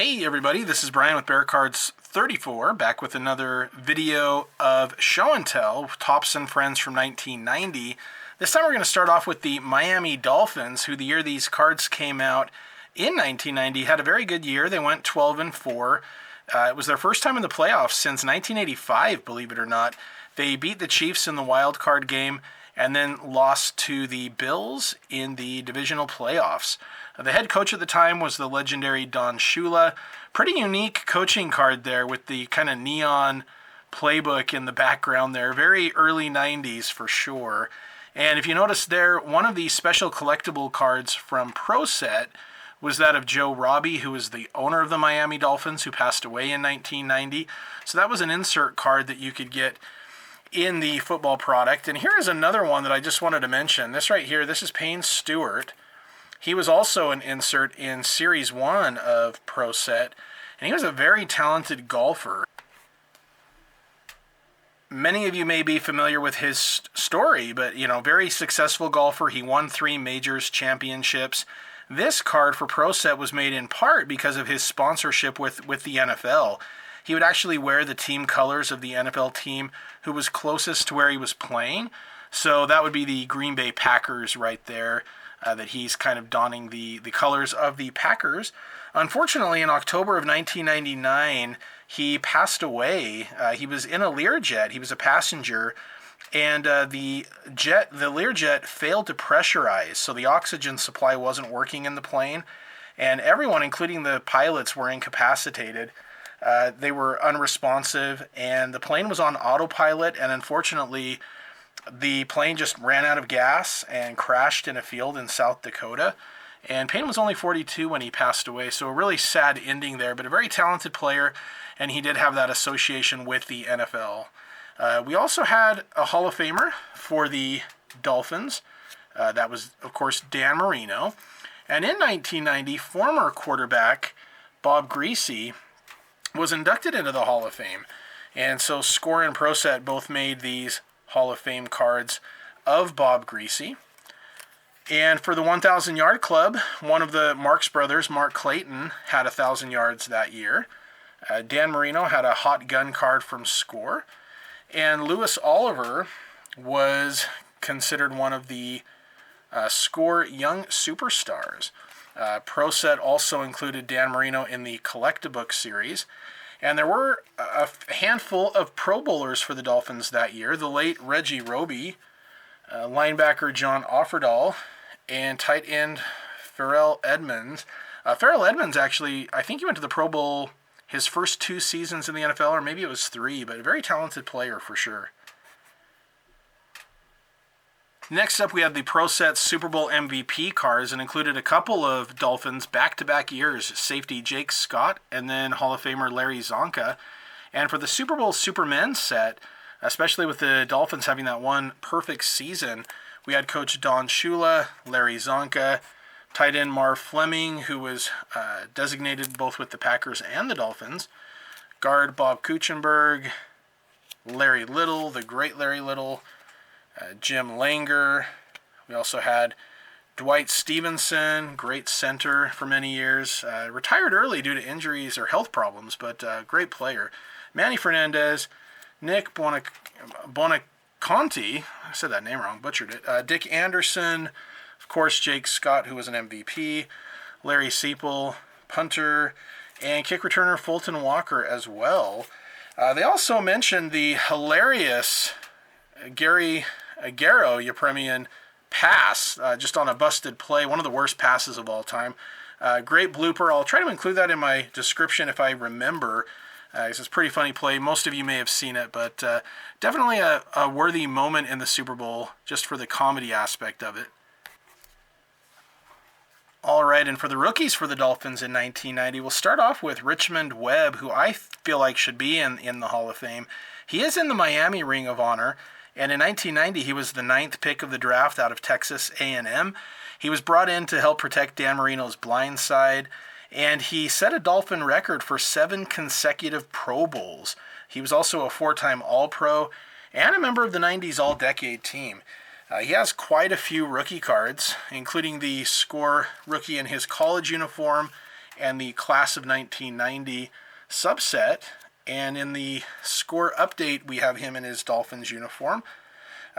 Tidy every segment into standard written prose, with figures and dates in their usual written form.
Hey everybody, this is Brian with Bear Cards 34, back with another video of Show and Tell, Tops and Friends from 1990. This time we're going to start off with the Miami Dolphins, who the year these cards came out in 1990 had a very good year. They went 12-4. It was their first time in the playoffs since 1985, believe it or not. They beat the Chiefs in the wild card game and then lost to the Bills in the divisional playoffs. The head coach at the time was the legendary Don Shula. Pretty unique coaching card there with the kind of neon playbook in the background there. Very early 90s for sure. And if you notice there, one of the special collectible cards from Pro Set was that of Joe Robbie, who was the owner of the Miami Dolphins, who passed away in 1990. So that was an insert card that you could get in the football product. And here is another one that I just wanted to mention. This right here, this is Payne Stewart. He was also an insert in Series 1 of Pro Set, and he was a very talented golfer. Many of you may be familiar with his story, but, very successful golfer. He won 3 majors championships. This card for Pro Set was made in part because of his sponsorship with the NFL. He would actually wear the team colors of the NFL team who was closest to where he was playing. So that would be the Green Bay Packers right there. That he's kind of donning the colors of the Packers. Unfortunately, in October of 1999, he passed away. He was in a Learjet. He was a passenger, and the Learjet failed to pressurize, so the oxygen supply wasn't working in the plane, and everyone, including the pilots, were incapacitated. They were unresponsive, and the plane was on autopilot, and unfortunately, the plane just ran out of gas and crashed in a field in South Dakota. And Payne was only 42 when he passed away, so a really sad ending there, but a very talented player, and he did have that association with the NFL. We also had a Hall of Famer for the Dolphins. That was, of course, Dan Marino. And in 1990, former quarterback Bob Griese was inducted into the Hall of Fame. And so Score and Pro Set both made these Hall of Fame cards of Bob Griese. And for the 1,000 Yard Club, one of the Marx brothers, Mark Clayton, had 1,000 yards that year. Dan Marino had a hot gun card from Score. And Lewis Oliver was considered one of the Score Young Superstars. Pro Set also included Dan Marino in the Collectibook series. And there were a handful of Pro Bowlers for the Dolphins that year. The late Reggie Roby, linebacker John Offerdahl, and tight end Farrell Edmonds. Farrell Edmonds actually, I think he went to the Pro Bowl his first 2 seasons in the NFL, or maybe it was 3, but a very talented player for sure. Next up, we had the Pro Set Super Bowl MVP cards, and included a couple of Dolphins back-to-back years, safety Jake Scott and then Hall of Famer Larry Zonka. And for the Super Bowl Supermen set, especially with the Dolphins having that one perfect season, we had Coach Don Shula, Larry Zonka, tight end Marv Fleming, who was designated both with the Packers and the Dolphins, guard Bob Kuechenberg, Larry Little, the great Larry Little, Jim Langer. We also had Dwight Stevenson, great center for many years. Retired early due to injuries or health problems, but great player. Manny Fernandez, Nick Bonaconti, I said that name wrong, butchered it. Dick Anderson, of course, Jake Scott, who was an MVP. Larry Seipel, punter, and kick returner Fulton Walker as well. They also mentioned the hilarious Gary Yepremian pass, just on a busted play, one of the worst passes of all time. Great blooper. I'll try to include that in my description if I remember. It's a pretty funny play. Most of you may have seen it, but definitely a worthy moment in the Super Bowl just for the comedy aspect of it. All right, and for the rookies for the Dolphins in 1990, we'll start off with Richmond Webb, who I feel like should be in the Hall of Fame. He is in the Miami Ring of Honor. And in 1990, he was the 9th pick of the draft out of Texas A&M. He was brought in to help protect Dan Marino's blind side, and he set a Dolphin record for 7 consecutive Pro Bowls. He was also a 4-time All-Pro and a member of the 90s All-Decade team. He has quite a few rookie cards, including the Score rookie in his college uniform and the Class of 1990 subset. And in the score update, we have him in his Dolphins uniform.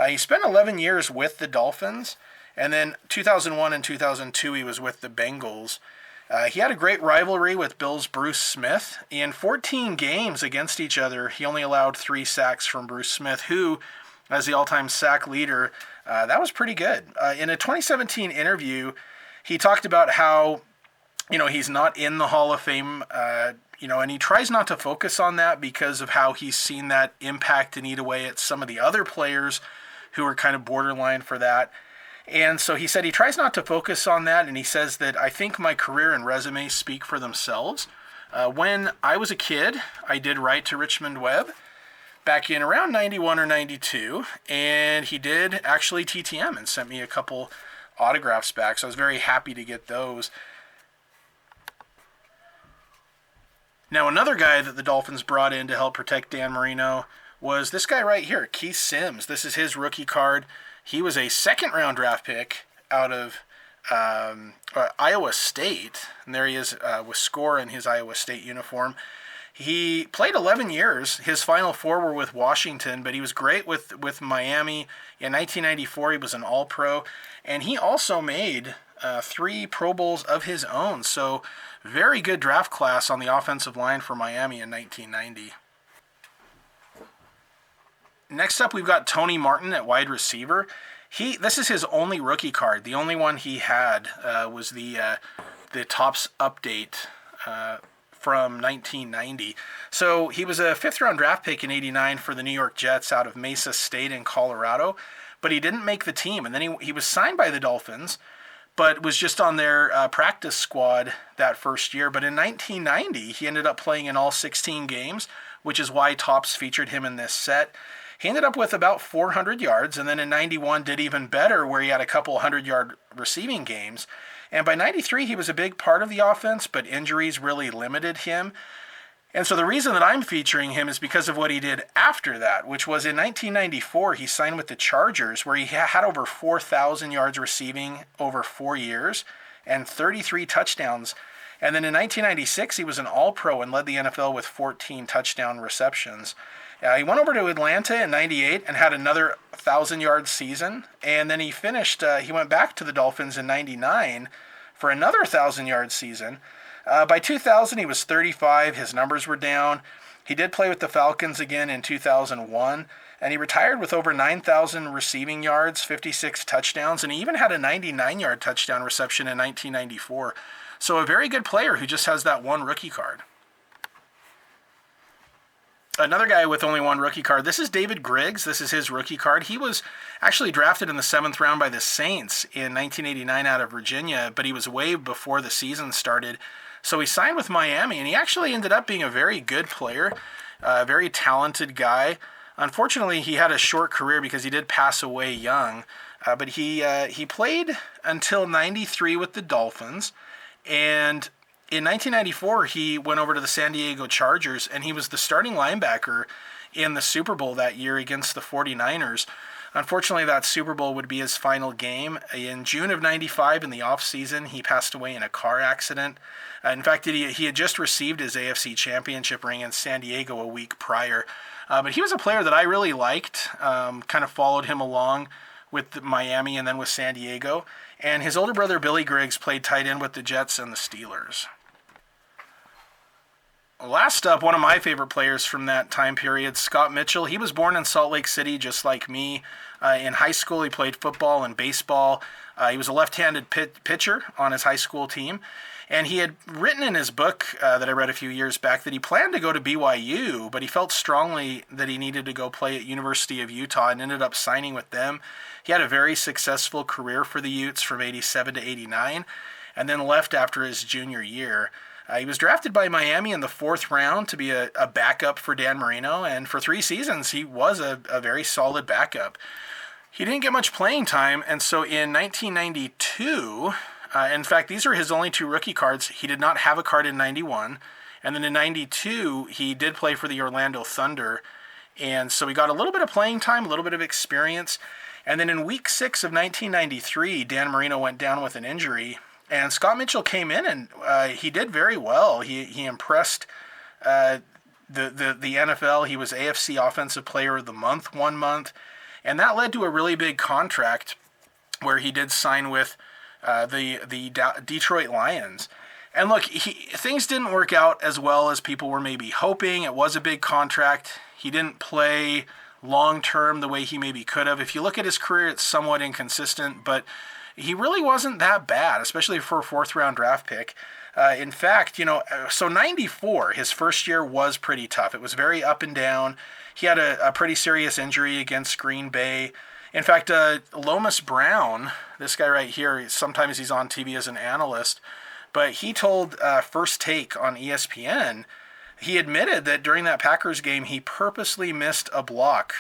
He spent 11 years with the Dolphins, and then 2001 and 2002 he was with the Bengals. He had a great rivalry with Bills' Bruce Smith. In 14 games against each other, he only allowed 3 sacks from Bruce Smith, who, as the all-time sack leader, that was pretty good. In a 2017 interview, he talked about how, he's not in the Hall of Fame, and he tries not to focus on that because of how he's seen that impact and eat away at some of the other players who are kind of borderline for that. And so he said he tries not to focus on that, and he says that I think my career and resume speak for themselves. When I was a kid, I did write to Richmond Webb back in around 91 or 92, and he did actually TTM and sent me a couple autographs back, so I was very happy to get those. Now, another guy that the Dolphins brought in to help protect Dan Marino was this guy right here, Keith Sims. This is his rookie card. He was a second-round draft pick out of Iowa State, and there he is with score in his Iowa State uniform. He played 11 years. His final 4 were with Washington, but he was great with Miami. In 1994, he was an All-Pro, and he also made 3 Pro Bowls of his own. So very good draft class on the offensive line for Miami in 1990. Next up, we've got Tony Martin at wide receiver. This is his only rookie card. The only one he had was the Topps update from 1990. So he was a 5th-round draft pick in 89 for the New York Jets out of Mesa State in Colorado, but he didn't make the team. And then he was signed by the Dolphins, but was just on their practice squad that first year. But in 1990, he ended up playing in all 16 games, which is why Topps featured him in this set. He ended up with about 400 yards, and then in 91 did even better, where he had a couple 100-yard receiving games. And by 93, he was a big part of the offense, but injuries really limited him. And so the reason that I'm featuring him is because of what he did after that, which was in 1994, he signed with the Chargers, where he had over 4,000 yards receiving over 4 years and 33 touchdowns. And then in 1996, he was an All-Pro and led the NFL with 14 touchdown receptions. He went over to Atlanta in 98 and had another 1,000-yard season. And then he went back to the Dolphins in 99 for another 1,000-yard season. By 2000, he was 35. His numbers were down. He did play with the Falcons again in 2001. And he retired with over 9,000 receiving yards, 56 touchdowns, and he even had a 99-yard touchdown reception in 1994. So a very good player who just has that one rookie card. Another guy with only one rookie card, this is David Griggs. This is his rookie card. He was actually drafted in the 7th round by the Saints in 1989 out of Virginia, but he was waived before the season started. So he signed with Miami, and he actually ended up being a very good player, a very talented guy. Unfortunately, he had a short career because he did pass away young, but he played until 93 with the Dolphins, and in 1994, he went over to the San Diego Chargers, and he was the starting linebacker in the Super Bowl that year against the 49ers. Unfortunately, that Super Bowl would be his final game. In June of 95, in the offseason, he passed away in a car accident. In fact, he had just received his AFC Championship ring in San Diego a week prior. But he was a player that I really liked, kind of followed him along with Miami and then with San Diego. And his older brother, Billy Griggs, played tight end with the Jets and the Steelers. Last up, one of my favorite players from that time period, Scott Mitchell. He was born in Salt Lake City, just like me. In high school, he played football and baseball. He was a left-handed pitcher on his high school team. And he had written in his book that I read a few years back that he planned to go to BYU, but he felt strongly that he needed to go play at University of Utah and ended up signing with them. He had a very successful career for the Utes from 87 to 89, and then left after his junior year. He was drafted by Miami in the 4th round to be a backup for Dan Marino, and for 3 seasons, he was a very solid backup. He didn't get much playing time, and so in 1992, in fact, these are his only 2 rookie cards. He did not have a card in 91, and then in 92, he did play for the Orlando Thunder, and so he got a little bit of playing time, a little bit of experience, and then in week 6 of 1993, Dan Marino went down with an injury, And Scott Mitchell came in and he did very well. He impressed the NFL. He was AFC Offensive Player of the Month one month, and that led to a really big contract where he did sign with the Detroit Lions. And look, things didn't work out as well as people were maybe hoping. It was a big contract. He didn't play long-term the way he maybe could have. If you look at his career, it's somewhat inconsistent, but he really wasn't that bad, especially for a fourth-round draft pick. In fact, so 94, his first year was pretty tough. It was very up and down. He had a pretty serious injury against Green Bay. In fact, Lomas Brown, this guy right here, sometimes he's on TV as an analyst, but he told First Take on ESPN, he admitted that during that Packers game, he purposely missed a block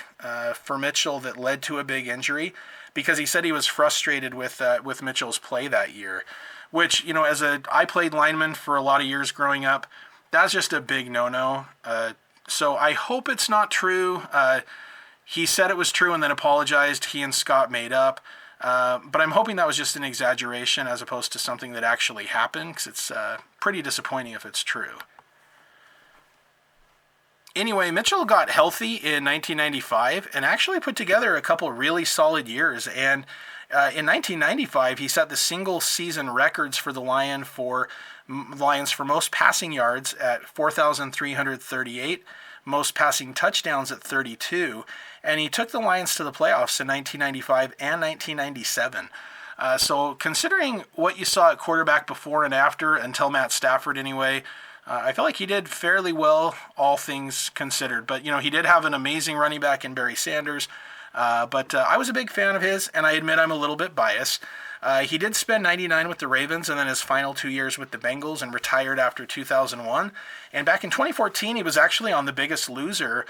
for Mitchell that led to a big injury because he said he was frustrated with Mitchell's play that year, which, I played lineman for a lot of years growing up. That's just a big no-no. So I hope it's not true. He said it was true and then apologized. He and Scott made up. But I'm hoping that was just an exaggeration as opposed to something that actually happened, because it's pretty disappointing if it's true. Anyway, Mitchell got healthy in 1995 and actually put together a couple really solid years. And in 1995, he set the single-season records for the Lions for most passing yards at 4,338, most passing touchdowns at 32, and he took the Lions to the playoffs in 1995 and 1997. So considering what you saw at quarterback before and after, until Matt Stafford anyway, I feel like he did fairly well, all things considered. But, he did have an amazing running back in Barry Sanders. But I was a big fan of his, and I admit I'm a little bit biased. He did spend 99 with the Ravens and then his final 2 years with the Bengals and retired after 2001. And back in 2014, he was actually on The Biggest Loser,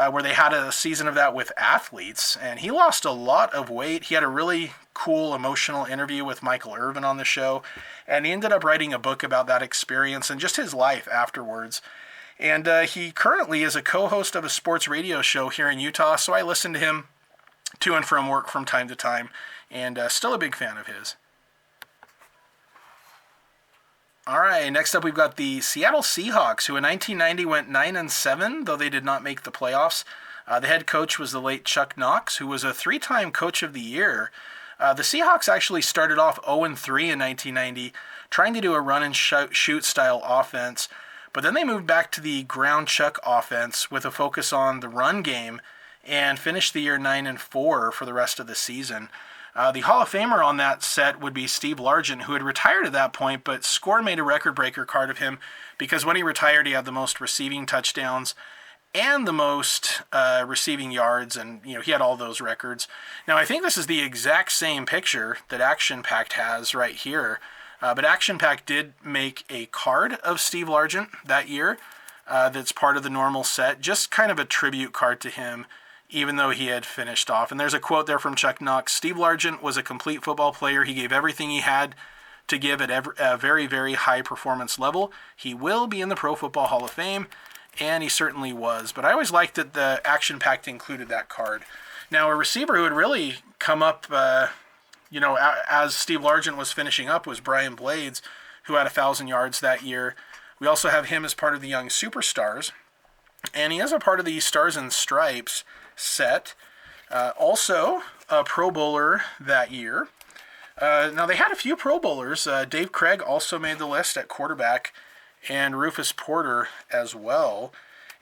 where they had a season of that with athletes. And he lost a lot of weight. He had a really cool, emotional interview with Michael Irvin on the show. And he ended up writing a book about that experience and just his life afterwards. And he currently is a co-host of a sports radio show here in Utah, so I listen to him to and from work from time to time, and still a big fan of his. All right, next up we've got the Seattle Seahawks, who in 1990 went 9-7, though they did not make the playoffs. The head coach was the late Chuck Knox, who was a 3-time Coach of the Year. The Seahawks actually started off 0-3 in 1990, trying to do a run-and-shoot style offense, but then they moved back to the ground chuck offense with a focus on the run game and finished the year 9-4 for the rest of the season. The Hall of Famer on that set would be Steve Largent, who had retired at that point, but Score made a record-breaker card of him because when he retired, he had the most receiving touchdowns and the most receiving yards, and he had all those records. Now, I think this is the exact same picture that Action Packed has right here, but Action Packed did make a card of Steve Largent that year that's part of the normal set, just kind of a tribute card to him, even though he had finished off. And there's a quote there from Chuck Knox: Steve Largent was a complete football player. He gave everything he had to give at a very, very high performance level. He will be in the Pro Football Hall of Fame, and he certainly was. But I always liked that the Action Packed included that card. Now, a receiver who had really come up, as Steve Largent was finishing up was Brian Blades, who had 1,000 yards that year. We also have him as part of the Young Superstars, and he is a part of the Stars and Stripes set. Also a Pro Bowler that year. Now, they had a few Pro Bowlers. Dave Craig also made the list at quarterback, and Rufus Porter as well.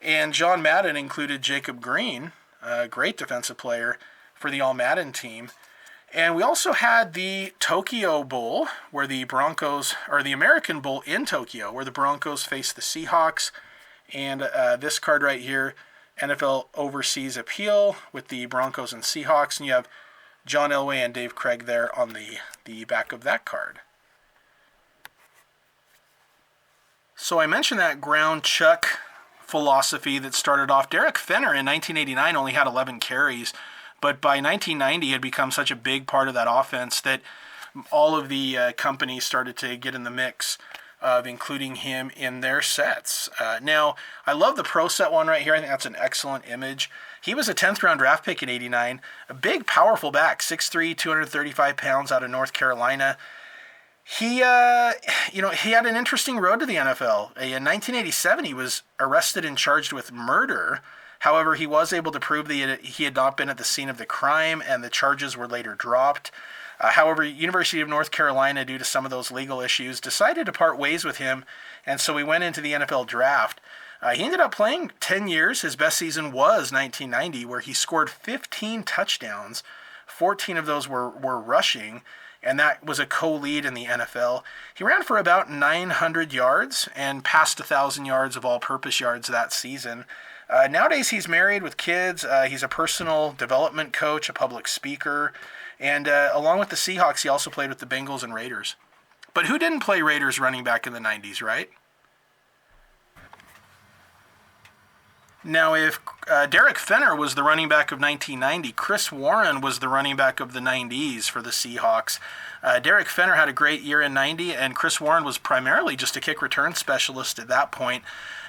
And John Madden included Jacob Green, a great defensive player for the All-Madden team. And we also had the Tokyo Bowl, where the Broncos, or the American Bowl in Tokyo, where the Broncos faced the Seahawks. And this card right here, NFL Overseas Appeal with the Broncos and Seahawks. And you have John Elway and Dave Craig there on the back of that card. So I mentioned that ground chuck philosophy that started off. Derek Fenner in 1989 only had 11 carries, but by 1990 had become such a big part of that offense that all of the companies started to get in the mix of including him in their sets. Now, I love the Pro Set one right here. I think that's an excellent image. He was a 10th round draft pick in 89, a big, powerful back, 6'3", 235 pounds out of North Carolina. He had an interesting road to the NFL. In 1987, he was arrested and charged with murder. However, he was able to prove that he had not been at the scene of the crime, and the charges were later dropped. However, University of North Carolina, due to some of those legal issues, decided to part ways with him, and so he went into the NFL draft. He ended up playing 10 years. His best season was 1990, where he scored 15 touchdowns. 14 of those were rushing, and that was a co-lead in the NFL. He ran for about 900 yards and passed 1,000 yards of all-purpose yards that season. Nowadays, he's married with kids. He's a personal development coach, a public speaker, and along with the Seahawks, he also played with the Bengals and Raiders. But who didn't play Raiders running back in the 90s, right? Now, if Derek Fenner was the running back of 1990, Chris Warren was the running back of the 90s for the Seahawks. Derek Fenner had a great year in 90, and Chris Warren was primarily just a kick return specialist at that point.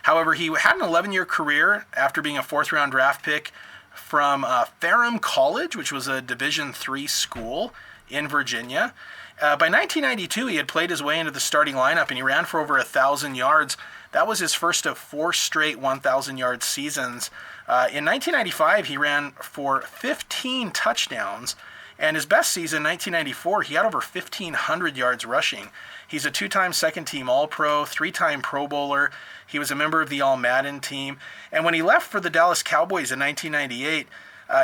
However, he had an 11-year career after being a fourth-round draft pick from Ferrum College, which was a Division III school in Virginia. By 1992, he had played his way into the starting lineup, and he ran for over 1,000 yards. That was his first of 4 straight 1,000-yard seasons. In 1995, he ran for 15 touchdowns, and his best season, 1994, he had over 1,500 yards rushing. He's a 2-time second-team All-Pro, 3-time Pro Bowler. He was a member of the All-Madden team. And when he left for the Dallas Cowboys in 1998,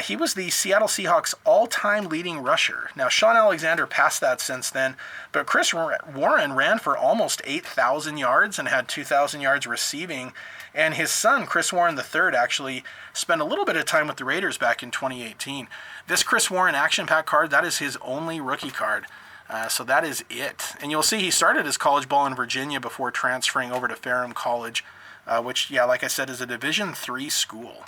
he was the Seattle Seahawks all-time leading rusher. Now, Sean Alexander passed that since then, but Chris Warren ran for almost 8,000 yards and had 2,000 yards receiving. And his son, Chris Warren III, actually spent a little bit of time with the Raiders back in 2018. This Chris Warren Action Pack card, that is his only rookie card. So that is it. And you'll see he started his college ball in Virginia before transferring over to Ferrum College, which, yeah, like I said, is a Division III school.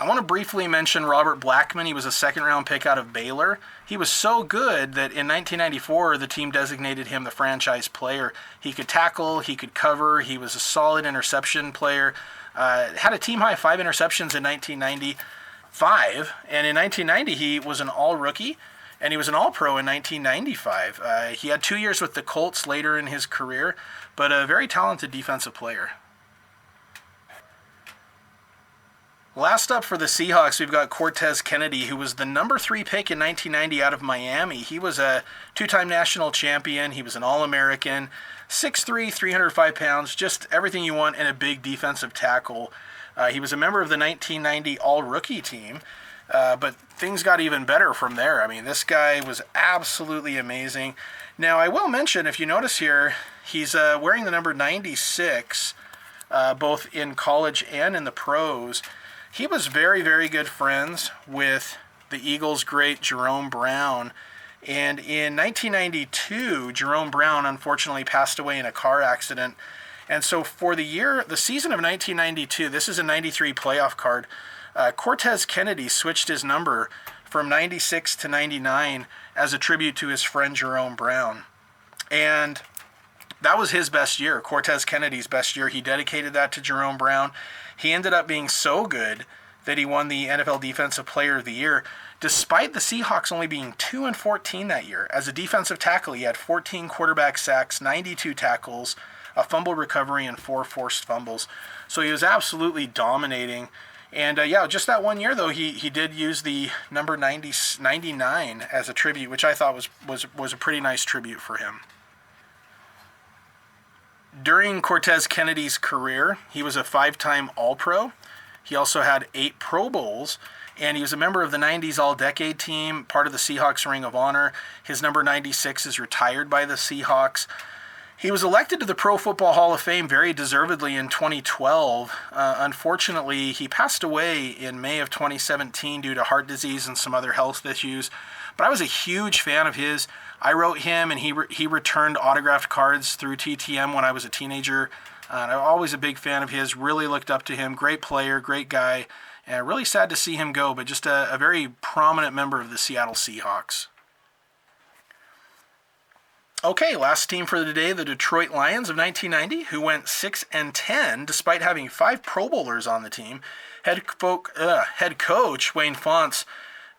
I want to briefly mention Robert Blackman. He was a second-round pick out of Baylor. He was so good that in 1994, the team designated him the franchise player. He could tackle, he could cover, he was a solid interception player. Had a team-high 5 interceptions in 1995, and in 1990, he was an all-rookie, and he was an all-pro in 1995. He had 2 years with the Colts later in his career, but a very talented defensive player. Last up for the Seahawks, we've got Cortez Kennedy, who was the number 3 pick in 1990 out of Miami. He was a 2-time national champion. He was an All-American, 6'3", 305 pounds, just everything you want in a big defensive tackle. He was a member of the 1990 All-Rookie team, but things got even better from there. I mean, this guy was absolutely amazing. Now, I will mention, if you notice here, he's wearing the number 96, both in college and in the pros. He was very, very good friends with the Eagles' great Jerome Brown. And in 1992, Jerome Brown unfortunately passed away in a car accident. And so for the season of 1992, this is a 93 playoff card, Cortez Kennedy switched his number from 96 to 99 as a tribute to his friend Jerome Brown. And that was his best year, Cortez Kennedy's best year. He dedicated that to Jerome Brown. He ended up being so good that he won the NFL Defensive Player of the Year, despite the Seahawks only being 2-14 that year. As a defensive tackle, he had 14 quarterback sacks, 92 tackles, a fumble recovery, and 4 forced fumbles. So he was absolutely dominating. And just that 1 year, though, he did use the number 99 as a tribute, which I thought was a pretty nice tribute for him. During Cortez Kennedy's career, he was a 5-time All-Pro. He also had 8 Pro Bowls, and he was a member of the 90s All-Decade team, part of the Seahawks Ring of Honor. His number 96 is retired by the Seahawks. He was elected to the Pro Football Hall of Fame very deservedly in 2012. Unfortunately, he passed away in May of 2017 due to heart disease and some other health issues. But I was a huge fan of his. I wrote him, and he returned autographed cards through TTM when I was a teenager. I'm always a big fan of his, really looked up to him. Great player, great guy, and really sad to see him go, but just a very prominent member of the Seattle Seahawks. Okay, last team for the day, the Detroit Lions of 1990, who went 6-10 despite having 5 Pro Bowlers on the team. Head coach Wayne Fontes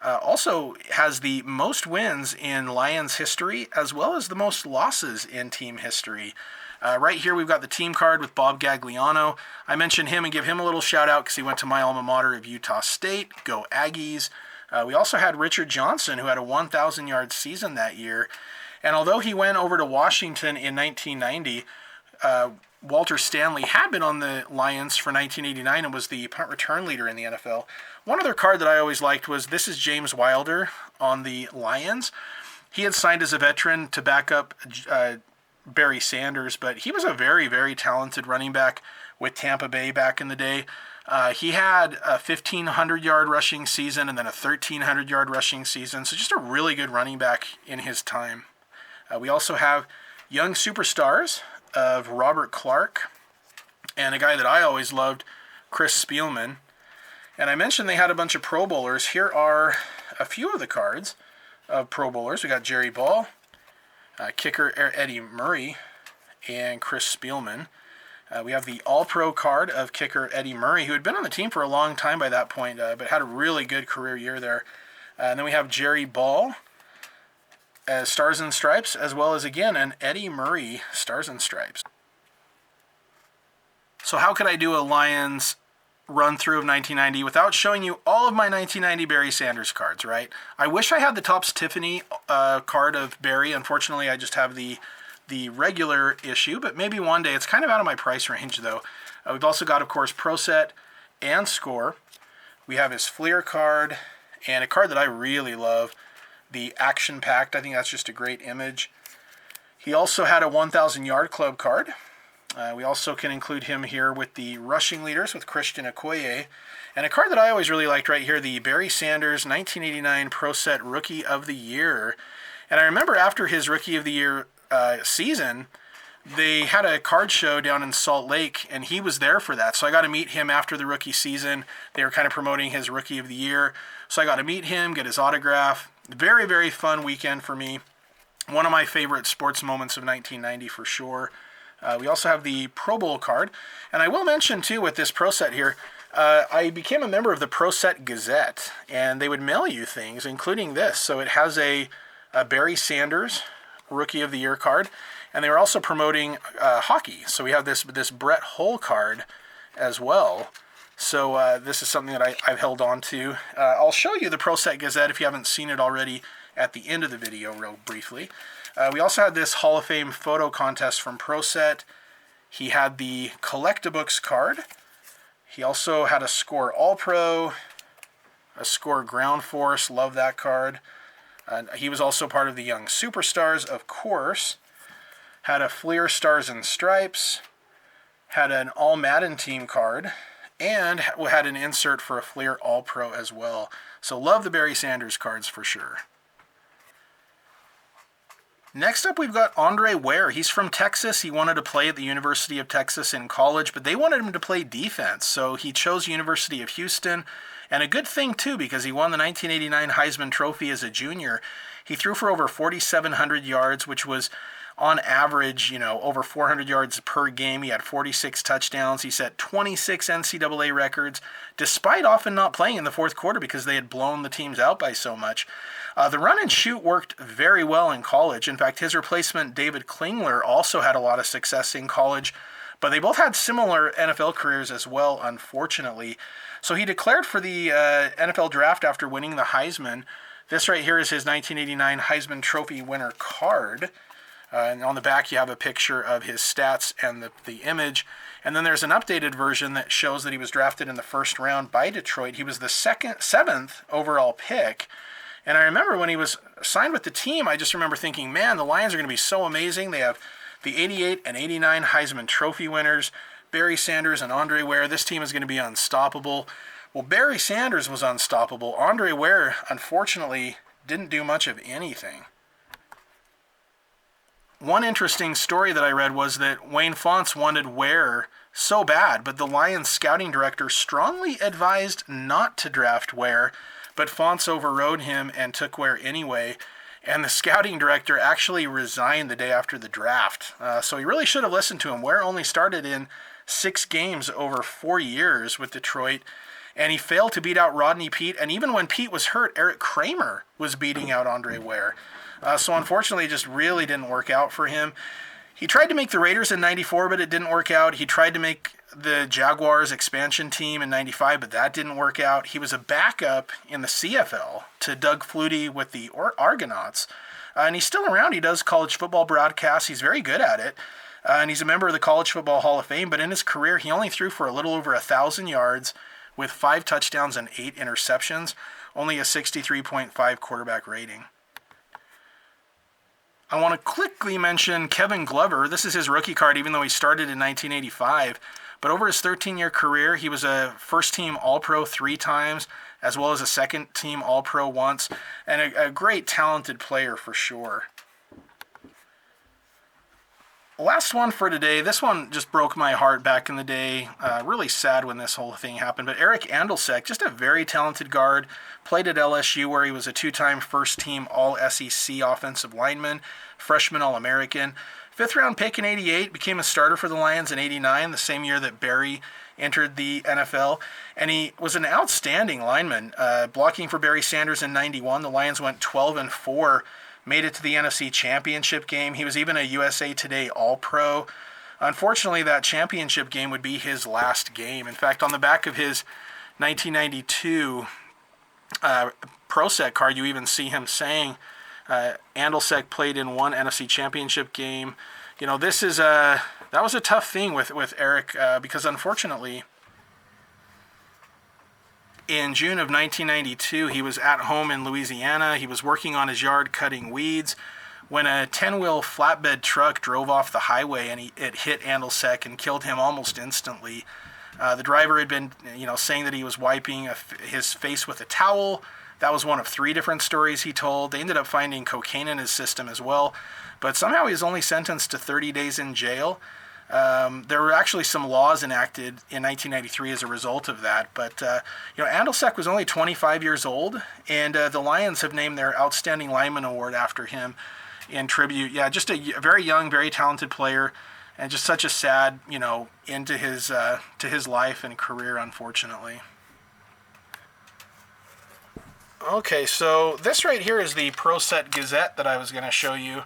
Also has the most wins in Lions history, as well as the most losses in team history. Right here, we've got the team card with Bob Gagliano. I mentioned him and give him a little shout out because he went to my alma mater of Utah State. Go Aggies. We also had Richard Johnson, who had a 1,000-yard season that year. And although he went over to Washington in 1990, Walter Stanley had been on the Lions for 1989 and was the punt return leader in the NFL. One other card that I always liked was this is James Wilder on the Lions. He had signed as a veteran to back up Barry Sanders, but he was a very, very talented running back with Tampa Bay back in the day. He had a 1,500-yard rushing season and then a 1,300-yard rushing season, so just a really good running back in his time. We also have young superstars of Robert Clark and a guy that I always loved, Chris Spielman. And I mentioned they had a bunch of Pro Bowlers. Here are a few of the cards of Pro Bowlers. We got Jerry Ball, kicker Eddie Murray, and Chris Spielman. We have the All-Pro card of kicker Eddie Murray, who had been on the team for a long time by that point, but had a really good career year there. And then we have Jerry Ball as Stars and Stripes, as well as, again, an Eddie Murray Stars and Stripes. So how could I do a Lions run-through of 1990 without showing you all of my 1990 Barry Sanders cards, right? I wish I had the Topps Tiffany card of Barry. Unfortunately, I just have the regular issue, but maybe one day. It's kind of out of my price range, though. We've also got, of course, Pro Set and Score. We have his Fleer card, and a card that I really love, the Action Packed. I think that's just a great image. He also had a 1,000-yard club card. We also can include him here with the rushing leaders with Christian Okoye. And a card that I always really liked right here, the Barry Sanders 1989 Pro Set Rookie of the Year. And I remember after his Rookie of the Year season, they had a card show down in Salt Lake, and he was there for that. So I got to meet him after the rookie season. They were kind of promoting his Rookie of the Year. So I got to meet him, get his autograph. Very, very fun weekend for me. One of my favorite sports moments of 1990 for sure. We also have the Pro Bowl card. And I will mention, too, with this Pro Set here, I became a member of the Pro Set Gazette, and they would mail you things, including this. So it has a Barry Sanders Rookie of the Year card, and they were also promoting hockey. So we have this Brett Hull card as well. So this is something that I've held on to. I'll show you the Pro Set Gazette if you haven't seen it already at the end of the video real briefly. We also had this Hall of Fame photo contest from Pro Set. He had the Collectabooks card. He also had a Score All-Pro, a Score Ground Force. Love that card. He was also part of the Young Superstars, of course. Had a Fleer Stars and Stripes. Had an All-Madden team card. And had an insert for a Fleer All-Pro as well. So love the Barry Sanders cards for sure. Next up, we've got Andre Ware. He's from Texas. He wanted to play at the University of Texas in college, but they wanted him to play defense, so he chose University of Houston. And a good thing, too, because he won the 1989 Heisman Trophy as a junior. He threw for over 4,700 yards, which was on average, over 400 yards per game. He had 46 touchdowns. He set 26 NCAA records, despite often not playing in the fourth quarter because they had blown the teams out by so much. The run and shoot worked very well in college. In fact, his replacement, David Klingler, also had a lot of success in college, but they both had similar NFL careers as well, unfortunately. So he declared for the NFL draft after winning the Heisman. This right here is his 1989 Heisman Trophy winner card. And on the back, you have a picture of his stats and the image. And then there's an updated version that shows that he was drafted in the first round by Detroit. He was the seventh overall pick. And I remember when he was signed with the team, I just remember thinking, man, the Lions are going to be so amazing. They have the 88 and 89 Heisman Trophy winners, Barry Sanders and Andre Ware. This team is going to be unstoppable. Well, Barry Sanders was unstoppable. Andre Ware, unfortunately, didn't do much of anything. One interesting story that I read was that Wayne Fontes wanted Ware so bad, but the Lions scouting director strongly advised not to draft Ware, but Fontes overrode him and took Ware anyway, and the scouting director actually resigned the day after the draft. So he really should have listened to him. Ware only started in 6 games over 4 years with Detroit, and he failed to beat out Rodney Peete. And even when Pete was hurt, Eric Kramer was beating out Andre Ware. So unfortunately, it just really didn't work out for him. He tried to make the Raiders in 94, but it didn't work out. He tried to make the Jaguars expansion team in 95, but that didn't work out. He was a backup in the CFL to Doug Flutie with the Argonauts. And he's still around. He does college football broadcasts. He's very good at it. And he's a member of the College Football Hall of Fame. But in his career, he only threw for a little over 1,000 yards with 5 touchdowns and 8 interceptions, only a 63.5 quarterback rating. I want to quickly mention Kevin Glover. This is his rookie card, even though he started in 1985. But over his 13-year career, he was a first-team All-Pro 3 times, as well as a second-team All-Pro once, and a great, talented player for sure. Last one for today. This one just broke my heart back in the day. Really sad when this whole thing happened. But Eric Andolsek, just a very talented guard, played at LSU where he was a 2-time first-team All-SEC offensive lineman, freshman All-American. 5th-round pick in 88, became a starter for the Lions in 89, the same year that Barry entered the NFL. And he was an outstanding lineman, blocking for Barry Sanders in 91. The Lions went 12-4. Made it to the NFC Championship game. He was even a USA Today All-Pro. Unfortunately, that championship game would be his last game. In fact, on the back of his 1992 Pro Set card, you even see him saying Andolsek played in one NFC Championship game. You know, that was a tough thing with Eric because unfortunately, in June of 1992, he was at home in Louisiana. He was working on his yard cutting weeds when a 10-wheel flatbed truck drove off the highway and it hit Andolsek and killed him almost instantly. The driver had been, saying that he was wiping his face with a towel. That was one of 3 different stories he told. They ended up finding cocaine in his system as well. But somehow he was only sentenced to 30 days in jail. There were actually some laws enacted in 1993 as a result of that. But, Andolsek was only 25 years old, and the Lions have named their Outstanding Lineman Award after him in tribute. Yeah, just a very young, very talented player, and just such a sad, end to his life and career, unfortunately. Okay, so this right here is the Pro Set Gazette that I was going to show you.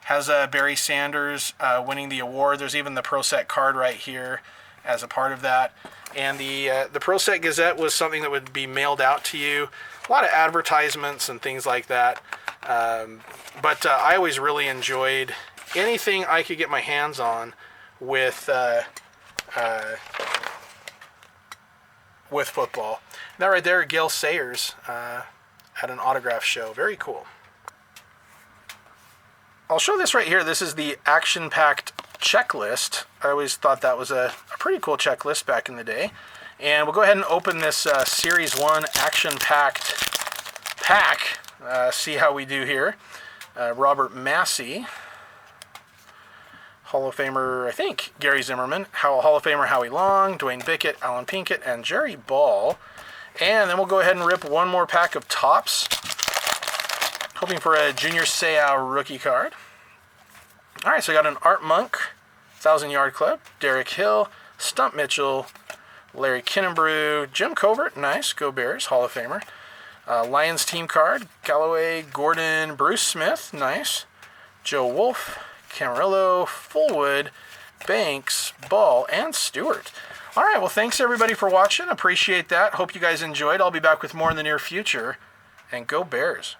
Has Barry Sanders winning the award. There's even the Pro Set card right here as a part of that. And the Pro Set Gazette was something that would be mailed out to you. A lot of advertisements and things like that. But I always really enjoyed anything I could get my hands on with football. And that right there, Gale Sayers at an autograph show. Very cool. I'll show this right here. This is the action-packed checklist. I always thought that was a pretty cool checklist back in the day. And we'll go ahead and open this Series 1 action-packed pack. See how we do here. Robert Massey. Hall of Famer, I think, Gary Zimmerman. Hall of Famer Howie Long, Dwayne Bickett, Alan Pinkett, and Jerry Ball. And then we'll go ahead and rip one more pack of tops. Hoping for a Junior Seau rookie card. All right, so I got an Art Monk, 1,000-Yard Club, Derek Hill, Stump Mitchell, Larry Kinnebrew, Jim Covert, nice, go Bears, Hall of Famer. Lions team card, Galloway, Gordon, Bruce Smith, nice. Joe Wolf, Camarillo, Fullwood, Banks, Ball, and Stewart. All right, well, thanks everybody for watching. Appreciate that. Hope you guys enjoyed. I'll be back with more in the near future. And go Bears.